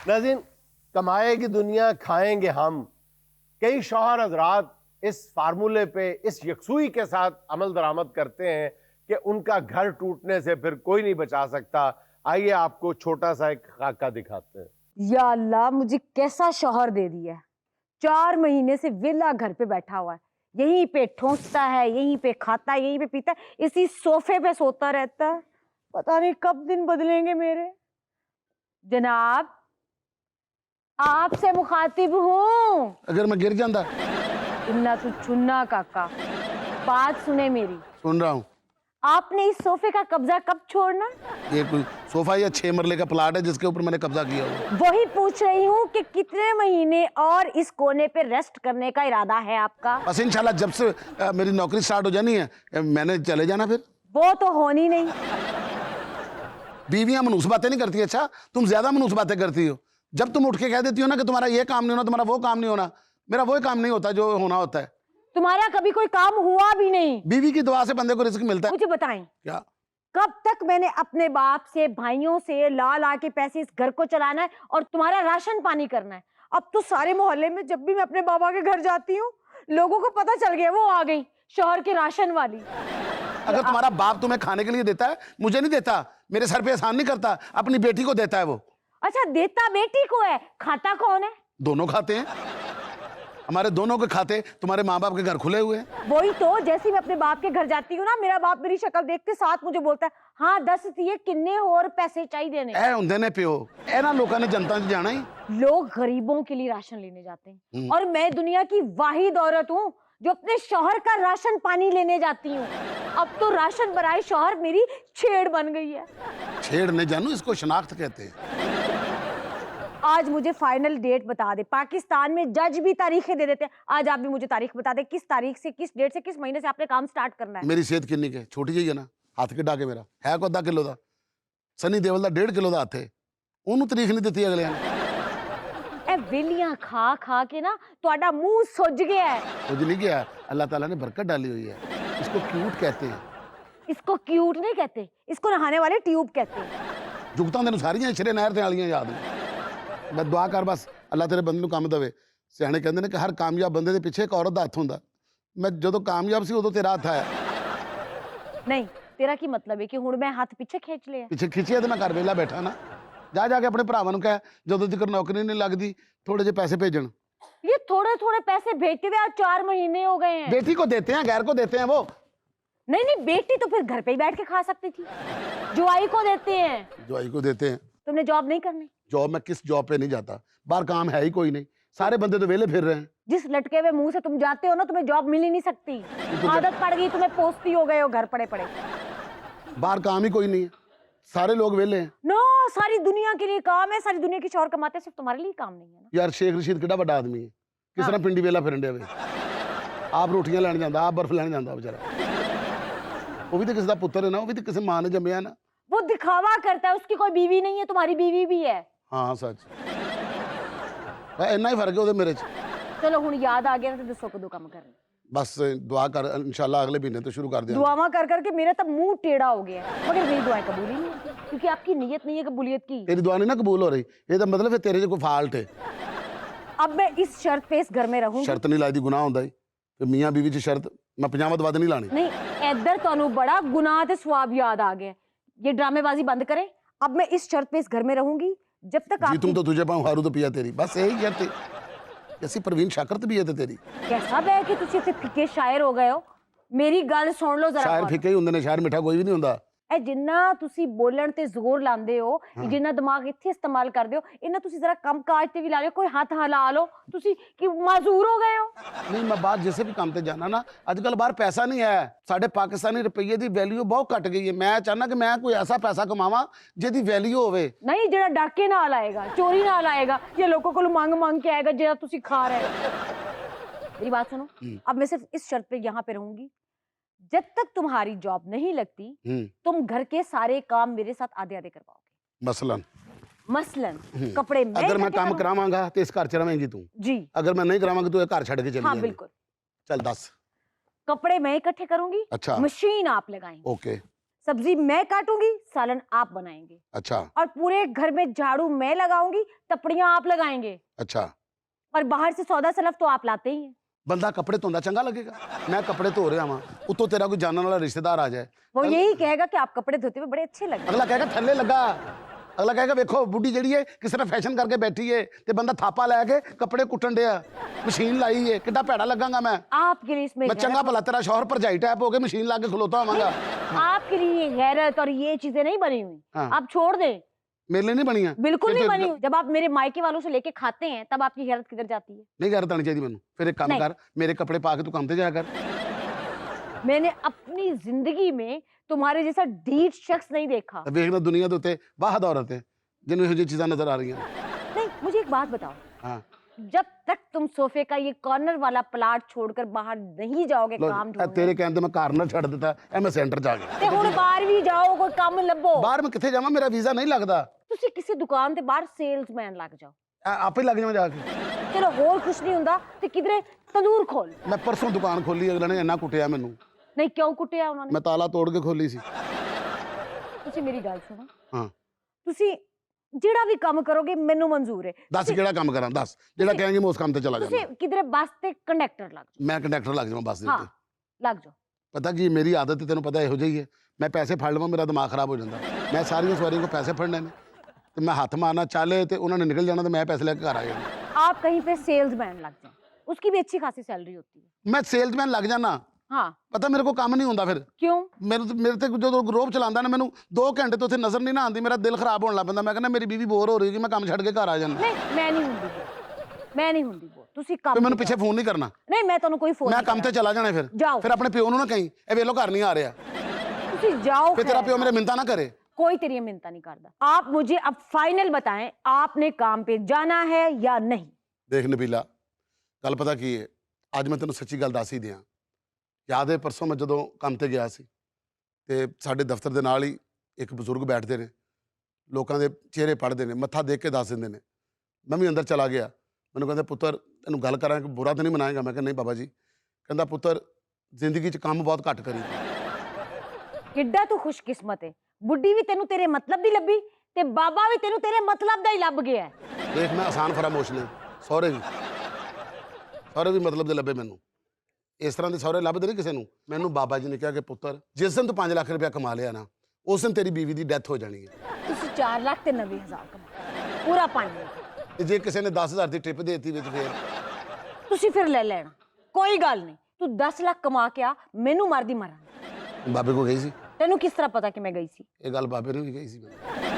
नाज़रीन, कमाए की दुनिया खाएंगे हम। कई शौहर हजरात इस फार्मूले पे इस यकसुई के साथ अमल दरामद करते हैं कि उनका घर टूटने से फिर कोई नहीं बचा सकता। आइए आपको छोटा सा एक खाका दिखाते हैं। या अल्लाह, मुझे कैसा शौहर दे दिया है। 4 महीने से विला घर पे बैठा हुआ है, यहीं पे ठोंकता है, यहीं पे खाता है, यहीं पे पीता है, इसी सोफे पे सोता रहता है। पता नहीं कब दिन बदलेंगे मेरे। जनाब, आपसे मुखातिब हूँ। अगर मैं गिर जाता? इन्ना तू चुन्ना काका, बात सुने मेरी। सुन रहा हूँ। आपने इस सोफे का कब्जा कब छोड़ना? ये कोई सोफा या 6 मरले का प्लाट है जिसके ऊपर मैंने कब्जा किया हुआ? वही पूछ रही हूँ कि कितने महीने और इस कोने पे रेस्ट करने का इरादा है आपका? बस इंशाल्लाह जब से मेरी नौकरी स्टार्ट हो जानी है मैंने चले जाना। फिर वो तो होनी नहीं। बीवियां मनूस बातें नहीं करती। अच्छा, तुम ज्यादा मनूस बातें करती हो। जब तुम उठ के कह देती हो ना कि तुम्हारा ये काम नहीं होना, तुम्हारा वो काम नहीं होना, मेरा वो काम नहीं होता जो होना होता है। तुम्हारा कभी कोई काम हुआ भी नहीं। बीवी की दुआ से बंदे को रिस्क मिलता है। मुझे बताएं, क्या कब तक मैंने अपने बाप से, भाइयों से ला ला के पैसे इस घर को चलाना है और तुम्हारा राशन पानी करना है? अब तो सारे मोहल्ले में जब भी मैं अपने बाबा के घर जाती हूँ, लोगों को पता चल गया वो आ गई शोहर के राशन वाली। अगर तुम्हारा बाप तुम्हें खाने के लिए देता है, मुझे नहीं देता, मेरे सर पे एहसान नहीं करता, अपनी बेटी को देता है वो। अच्छा, देता बेटी को है, खाता कौन है? दोनों खाते हैं। हमारे दोनों के खाते, तुम्हारे माँ बाप के घर खुले हुए हैं। वही तो, जैसे मैं अपने बाप के घर जाती हूँ ना, मेरा बाप मेरी शक्ल देखते साथ मुझे बोलता है, हाँ 10 दिए किन्ने और पैसे चाहिए ने। ए हुंदे ने प्यो, ए ना लोगों ने जनता च जाना ही। लोग गरीबों के लिए राशन लेने जाते हैं और मैं दुनिया की वाहिद औरत हूँ जो अपने शौहर का राशन पानी लेने जाती हूँ। अब तो राशन बनाए शौहर मेरी छेड़ बन गई है। छेड़ नहीं जानू, इसको शनाख्त कहते हैं। आज मुझे फाइनल डेट बता दे। पाकिस्तान में जज भी तारीखें दे देते हैं। आज आप भी मुझे तारीख बता दे, किस तारीख से, किस डेट से, किस महीने से आपने काम स्टार्ट करना है। मेरी सेहत किन्नी के छोटी जी है ना, हाथ के डाके मेरा है को 10 किलो का, सनी देवल का 1.5 किलो का हाथ है, ਉਹਨੂੰ ਤਾਰੀਖ नहीं ਦਿੱਤੀ अगले ने। ए वेलियां खा खा के ना ਤੁਹਾਡਾ मुंह सुज गया है। कुछ नहीं किया, अल्लाह ताला ने बरकत डाली हुई है। इसको क्यूट कहते हैं। इसको क्यूट नहीं कहते, इसको नहाने वाले ट्यूब कहते हैं। जुगतां तेन सारियां इछरे नहर ते वालियां याद ने। मैं दुआ कर बस अल्लाह तेरे बंदे नूं काम देवे। सियाणे कहंदे ने कि हर कामयाब बंदे दे पिछे एक औरत दा हत्थ हुंदा। मैं जदों कामयाब सी उदों तेरा हत्थ आया। नहीं, तेरा की मतलब है कि हुण मैं हाथ पीछे खींच लिया? पिछे खिंचिया तो मैं घर वेला बैठा ना। जा जाके अपने भरावां नूं कह जदों तक नौकरी नहीं लगदी थोड़े जे पैसे भेजण। ये थोड़े थोड़े पैसे भेजते हुए आज 4 महीने हो गए हैं। बेटी को देते हैं, गैर को देते हैं वो। नहीं नहीं, बेटी तो फिर घर पे ही बैठ के खा सकती थी। जुआई को देते हैं। जुआई को देते हैं। तुमने जॉब नहीं करनी? जॉब में किस जॉब पे नहीं जाता, बाहर काम है ही कोई नहीं, सारे बंदे तो वेले फिर रहे हैं। जिस लटके हुए मुंह से तुम जाते हो ना, तुम्हें जॉब मिल ही नहीं सकती। आदत पड़ गई, तुम्हें पोस्ती हो गए हो घर पड़े पड़े। बाहर काम ही कोई नहीं है, सारे लोग वेले हैं। नो, सारी दुनिया के लिए काम है, सारी दुनिया के शौहर कमाते हैं, सिर्फ तुम्हारे लिए काम नहीं है ना। यार शेख रशीद कितना बड़ा आदमी है, किस तरह पिंडी वेला फिरन डे। आप रोटियां लैन जाता, आप बर्फ लैन जाता बेचारा। वो भी तो किसी का पुत्र है ना, वो भी तो किसी मां ने जमया ना। वो दिखावा करता है, उसकी कोई बीवी नहीं है, तुम्हारी बीवी भी है। हाँ सच, इन्ना ही फर्क है ਉਹਦੇ मेरे च। चलो हुण याद आ गया तो दसो कदों काम करना। बस दुआ कर, इंशाल्लाह अगले महीने तो शुरू कर देंगे। दुआवां कर करके मेरा तो मुंह टेढ़ा हो गया है, मगर मेरी दुआएं कबूल ही नहीं होती क्योंकि आपकी नीयत नहीं है कबूलियत की। तेरी दुआ नहीं ना कबूल हो रही, ये तो मतलब है तेरे से कोई फाल्ट है। अब मैं इस शर्त पे इस घर में रहूंगी। शर्त नहीं लाई दी गुनाह होंदा है, ते मियां बीवी च शर्त मैं 50 वध नहीं लानी। नहीं, इधर ਤੁਹਾਨੂੰ बड़ा गुनाह ते सवाब याद आ गया। ये ड्रामेबाजी बंद करें। अब मैं इस शर्त पे इस घर में रहूंगी जब तक आप। तुम तो तुझे पाऊं हारू तो पिया तेरी, बस यही शर्त है। ऐसी प्रवीण शाकरत भी है ते तेरी। कैसा बे कि तुसी इतने फिक्के शायर हो गए हो। मेरी गल सुन लो जरा। शायर फिक्के ही हुंदे ने, शायर मिठा कोई भी नहीं हुंदा। ए जिन्ना तुसी बोलण ते जोर लांदे हो, जिन्ना दिमाग इत्थे इस्तेमाल करदे हो, इन्ना तुसी जरा कम काज ते भी ला लो, कोई हाथ हिला लो। तुसी कि माजूर हो गए हो? नहीं, मैं बाहर जिसे भी काम ते जाना ना, आजकल बाहर पैसा नहीं है। साडे पाकिस्तानी रुपये की वैल्यू बहुत घट गई है। मैं चाहना कि मैं कोई ऐसा पैसा कमावा जिहदी वैल्यू होवे। नहीं, जेड़ा डाके नाल आएगा, चोरी नाल आएगा, या लोगों को मांग मांग के आएगा जेड़ा तुसी खा रहे हो। मेरी बात सुनो, अब मैं सिर्फ इस शर्त पे यहाँ पे रहूंगी, जब तक तुम्हारी जॉब नहीं लगती तुम घर के सारे काम मेरे साथ आधे आधे करवाओगे। मसलन कपड़े मैं अगर मैं काम करावांगा तो इस घर च रवेंगी तू जी, अगर मैं नहीं करावांगा तो ये घर छड़ के चली हाँ जाएगी। बिल्कुल। चल 10 कपड़े मैं इकट्ठे करूंगी। अच्छा। मशीन आप लगाएंगे। ओके। सब्जी मैं काटूंगी, सालन आप बनाएंगे, अच्छा और पूरे घर में झाड़ू मैं लगाऊंगी, टपड़ियां आप लगाएंगे, अच्छा। और बाहर से सौदा सलफ तो आप लाते ही हैं। ਬੰਦਾ ਕੱਪੜੇ ਧੋਂਦਾ ਚੰਗਾ ਲੱਗੇਗਾ? ਮੈਂ ਕੱਪੜੇ ਧੋ ਰਿਹਾ ਵਾਂ, ਉੱਤੋਂ ਤੇਰਾ ਕੋਈ ਜਾਣਨ ਵਾਲਾ ਰਿਸ਼ਤੇਦਾਰ ਆ ਜਾਏ, वो यही कहेगा कि आप कपड़े धोते हुए बड़े अच्छे लगे। ਅਗਲਾ ਕਹੇਗਾ ਥੱਲੇ ਲੱਗਾ, ਅਗਲਾ ਕਹੇਗਾ ਵੇਖੋ ਬੁੱਢੀ ਜਿਹੜੀ ਹੈ ਕਿਸ ਤਰ੍ਹਾਂ ਫੈਸ਼ਨ ਕਰਕੇ ਬੈਠੀ ਹੈ ਤੇ ਬੰਦਾ ਥਾਪਾ ਲੈ ਕੇ ਕੱਪੜੇ ਕੁੱਟਣ ਡਿਆ, ਮਸ਼ੀਨ ਲਾਈ ਹੈ, ਕਿੱਡਾ ਭੈੜਾ ਲੱਗਾਂਗਾ ਮੈਂ। आपके लिए इसमें ਮੈਂ ਚੰਗਾ ਭਲਾ ਤੇਰਾ ਸ਼ੌਹਰ ਭਰਜਾਈ ਟੈਪ ਹੋ ਕੇ ਮਸ਼ੀਨ ਲਾ ਕੇ ਖਲੋਤਾ ਹੋਵਾਂਗਾ। आपके लिए ये गैरत और ये चीजें नहीं बनी हुई, हाँ। आप छोड़ दें। ਮੇਰੇ ਲਈ ਨਹੀਂ ਬਣੀਆਂ। बिल्कुल नहीं बनी हुई। जब आप मेरे मायके वालों से लेके खाते हैं तब आपकी गैरत किधर जाती है? ਨਹੀਂ ਗੈਰਤ ਆਣੀ ਚਾਹੀਦੀ ਮੈਨੂੰ। ਫਿਰ ਇੱਕ ਕੰਮ ਨਹੀਂ। ਕਰ, ਮੇਰੇ ਕੱਪੜੇ ਪਾ ਕੇ ਤੂੰ ਕੰਮ ਤੇ ਜਾਇਆ ਕਰ। मैंने अपनी जिंदगी में तुम्हारे जैसा ढीठ शख्स नहीं देखा। ਤਾਂ ਵੇਖਣਾ ਦੁਨੀਆ ਦੇ ਉੱਤੇ ਵਾਹਦ ਔਰਤ ਹੈ ਜਿਹਨੂੰ ਇਹੋ ਜਿਹੀ ਚੀਜ਼ਾਂ ਨਜ਼ਰ ਆ ਰਹੀਆਂ। नहीं, मुझे एक बात बताओ, ਹਾਂ जब तक तुम सोफे का ये कॉर्नर वाला प्लाट छोड़कर बाहर नहीं जाओगे ਲਓ, काम ਇਹ ढूंढने, ਤੇਰੇ ਕਹਿਣ ਤੇ ਮੈਂ ਕਾਰਨਰ ਛੱਡ ਦਿੱਤਾ, ਇਹ ਮੈਂ ਸੈਂਟਰ ਜਾ ਗਿਆ। ਤੇ ਹੁਣ ਬਾਹਰ ਵੀ ਜਾਓ, ਕੋਈ ਕੰਮ ਲੱਭੋ। ਬਾਹਰ ਮੈਂ ਕਿੱਥੇ ਜਾਵਾਂ, ਮੇਰਾ ਵੀਜ਼ਾ ਨਹੀਂ ਲੱਗਦਾ। ਤੁਸੀਂ ਕਿਸੇ ਦੁਕਾਨ ਤੇ ਬਾਹਰ ਸੇਲਸਮੈਨ ਲੱਗ ਜਾਓ। ਆਪੇ ਲੱਗ ਜਾਵਾਂ ਜਾ ਕੇ। ਚਲੋ ਹੋਰ ਕੁਛ ਨਹੀਂ ਹੁੰਦਾ ਤੇ ਕਿਧਰੇ ਤੰਦੂਰ ਖੋਲ। ਮੈਂ ਪਰਸੋਂ ਦੁਕਾਨ ਖੋਲੀ, ਅਗਲੇ ਨੇ ਇੰਨਾ ਕੁੱਟਿਆ ਮੈਨੂੰ। ਨਹੀਂ, ਕਿਉਂ ਕੁੱਟਿਆ ਉਹਨਾਂ ਨੇ? ਮੈਂ ਤਾਲਾ ਤੋੜ ਕੇ ਖੋਲੀ ਸੀ। ਤੁਸੀਂ ਮੇਰੀ ਗੱਲ ਸੁਣੋ, ਹਾਂ ਤੁਸੀਂ ਜਿਹੜਾ ਵੀ ਕੰਮ ਕਰੋਗੇ ਮੈਨੂੰ ਮਨਜ਼ੂਰ ਹੈ। ਦੱਸ ਕਿਹੜਾ ਕੰਮ ਕਰਾਂ, ਦੱਸ ਜਿਹੜਾ ਕਹਾਂਗੇ ਮੈਂ ਉਸ ਕੰਮ ਤੇ ਚਲਾ ਤੁਸੀਂ ਜਾਵਾਂ। ਕਿਧਰੇ ਬੱਸ ਤੇ ਕੰਡਕਟਰ ਲੱਗ ਜਾਓ। ਮੈਂ ਕੰਡਕਟਰ ਲੱਗ ਜਾਵਾਂ ਬੱਸ ਦੇ ਹਾਂ, ਉੱਤੇ। ਲੱਗ ਜਾਓ। ਪਤਾ ਕੀ ਮੇਰੀ ਆਦਤ ਤੇ ਤੈਨੂੰ ਪਤਾ ਇਹੋ ਜਿਹੀ ਹੈ, ਮੈਂ ਪੈਸੇ ਫੜ ਲਵਾਂ ਮੇਰਾ ਦਿਮਾਗ ਖਰਾਬ ਹੋ ਜਾਂਦਾ। ਮੈਂ ਸਾਰੀਆਂ ਸਵਾਰੀਆਂ ਕੋ ਪੈਸੇ ਫੜਨੇ ਨੇ ਤੇ ਮੈਂ ਹੱਥ ਮਾਰਨਾ ਚਾਲੇ ਤੇ ਉਹਨਾਂ ਨੇ ਨਿਕਲ ਜਾਣਾ ਤੇ ਮੈਂ ਪੈਸੇ ਲੈ ਕੇ ਘਰ ਆ ਜਾਣਾ। आप कहीं पे सेल्समैन लग जाओ, उसकी भी अच्छी खासी सैलरी होती है। ਮੈਂ ਸੇਲਸਮੈਨ ਲੱਗ ਜਾਣਾ, हाँ, ਪਤਾ ਮੇਰੇ ਕੋਲ ਕੰਮ ਨਹੀਂ ਹੁੰਦਾ ਫਿਰ। क्यों? ਮੇਰੇ ਤੇ ਜਦੋਂ ਰੋਬ ਚਲਾਉਂਦਾ ਨਾ ਮੈਨੂੰ 2 ਘੰਟੇ ਤੋਂ ਉੱਥੇ ਨਜ਼ਰ ਨਹੀਂ ਨਾ ਆਉਂਦੀ, ਮੇਰਾ ਦਿਲ ਖਰਾਬ ਹੋਣ ਲੱਗ ਪੈਂਦਾ। ਮੈਂ ਕਹਿੰਦਾ ਮੇਰੀ ਬੀਵੀ ਬੋਰ ਹੋ ਰਹੀ ਹੈ ਕਿ ਮੈਂ ਕੰਮ ਛੱਡ ਕੇ ਘਰ ਆ ਜਾਣਾ। नहीं, मैं नहीं ਹੁੰਦੀ ਬੋਰ, मैं नहीं ਹੁੰਦੀ ਬੋਰ। ਤੁਸੀਂ ਕੰਮ ਤੇ ਮੈਨੂੰ ਤੇ ਪਿੱਛੇ ਫੋਨ ਨਹੀਂ ਕਰਨਾ, ਜਾਓ। ਨਹੀਂ, ਮੈਂ ਤੁਹਾਨੂੰ ਕੋਈ ਫੋਨ ਮੈਂ ਨਹੀਂ ਕੰਮ ਤੇ ਚਲਾ ਜਾਣਾ। ਜਾਓ। ਫਿਰ ਆਪਣੇ ਪਿਓ ਨੂੰ ਨਾ ਕਹੀਂ ਇਹ ਵੇਲੋ ਘਰ ਨਹੀਂ ਆ ਰਿਹਾ, करना। ਤੁਸੀਂ ਜਾਓ। ਫਿਰ ਤੇਰਾ खैर। ਪਿਓ ਮੇਰੇ ਮਿੰਤਾ ਨਾ ਕਰੇ। कोई तेरी मिन्नता नहीं करता। आप मुझे अब फाइनल बताएं, आपने काम पे जाना है या नहीं? ਦੇਖ ਨਬੀਲਾ, ਗੱਲ ਪਤਾ ਕੀ ਹੈ, ਅੱਜ ਮੈਂ ਤੈਨੂੰ ਸੱਚੀ ਗੱਲ ਦੱਸ ਹੀ ਦਿਆਂ। ਯਾਦ ਹੈ ਪਰਸੋਂ ਮੈਂ ਜਦੋਂ ਕੰਮ ਤੇ ਗਿਆ ਸੀ ਤੇ ਸਾਡੇ ਦਫ਼ਤਰ ਦੇ ਨਾਲ ਹੀ ਇੱਕ ਬਜ਼ੁਰਗ ਬੈਠਦੇ ਨੇ, ਲੋਕਾਂ ਦੇ ਚਿਹਰੇ ਪੜ੍ਹਦੇ ਨੇ, ਮੱਥਾ ਦੇਖ ਕੇ ਦੱਸ ਦਿੰਦੇ ਨੇ। ਮੈਂ ਵੀ ਅੰਦਰ ਚਲਾ ਗਿਆ, ਮੈਨੂੰ ਕਹਿੰਦੇ ਪੁੱਤਰ ਤੈਨੂੰ ਗੱਲ ਕਰਾਂ ਕਿ ਬੁਰਾ ਤਾਂ ਨਹੀਂ ਮਨਾਏਗਾ? ਮੈਂ ਕਿਹਾ ਨਹੀਂ ਬਾਬਾ ਜੀ। ਕਹਿੰਦਾ ਪੁੱਤਰ ਜ਼ਿੰਦਗੀ 'ਚ ਕੰਮ ਬਹੁਤ ਘੱਟ ਕਰੀ। ਕਿੱਡਾ ਤੂੰ ਖੁਸ਼ਕਿਸਮਤ ਹੈ, ਬੁੱਢੀ ਵੀ ਤੈਨੂੰ ਤੇਰੇ ਮਤਲਬ ਦੀ ਲੱਭੀ ਤੇ ਬਾਬਾ ਵੀ ਤੈਨੂੰ ਤੇਰੇ ਮਤਲਬ ਦਾ ਹੀ ਲੱਭ ਗਿਆ। ਦੇਖ ਮੈਂ ਆਸਾਨ ਫਰਾਮੋਸ਼ ਨੇ, ਸਹੁਰੇ ਵੀ ਮਤਲਬ ਦੇ ਲੱਭੇ ਮੈਨੂੰ। ਇਸ ਤਰ੍ਹਾਂ ਦੇ ਸਹੁਰੇ ਲੱਭਦੇ ਨਹੀਂ ਕਿਸੇ ਨੂੰ। ਮੈਨੂੰ ਬਾਬਾ ਜੀ ਨੇ ਕਿਹਾ ਕਿ ਪੁੱਤਰ ਜਿਸ ਦਿਨ ਤੂੰ 5 ਲੱਖ ਰੁਪਇਆ ਕਮਾ ਲਿਆ ਨਾ, ਉਸ ਦਿਨ ਤੇਰੀ ਬੀਵੀ ਦੀ ਡੈਥ ਹੋ ਜਾਣੀ ਹੈ। ਤੁਸੀਂ 4 ਲੱਖ ਤੇ 90,000 ਕਮਾ, ਪੂਰਾ 5 ਲੱਖ। ਤੇ ਜੇ ਕਿਸੇ ਨੇ 10,000 ਦੀ ਟ੍ਰਿਪ ਦੇਤੀ ਵਿੱਚ ਫੇਰ ਤੁਸੀਂ ਫਿਰ ਲੈ ਲੈਣਾ, ਕੋਈ ਗੱਲ ਨਹੀਂ। ਤੂੰ 10 ਲੱਖ ਕਮਾ ਕੇ ਆ, ਮੈਨੂੰ ਮਾਰਦੀ ਮਾਰਾਂ। ਬਾਬੇ ਕੋ ਗਈ ਸੀ। ਤੈਨੂੰ ਕਿਸ ਤਰ੍ਹਾਂ ਪਤਾ ਕਿ ਮੈਂ ਗਈ ਸੀ? ਇਹ ਗੱਲ ਬਾਬੇ ਨੂੰ ਵੀ ਗਈ ਸੀ ਮੈਨੂੰ।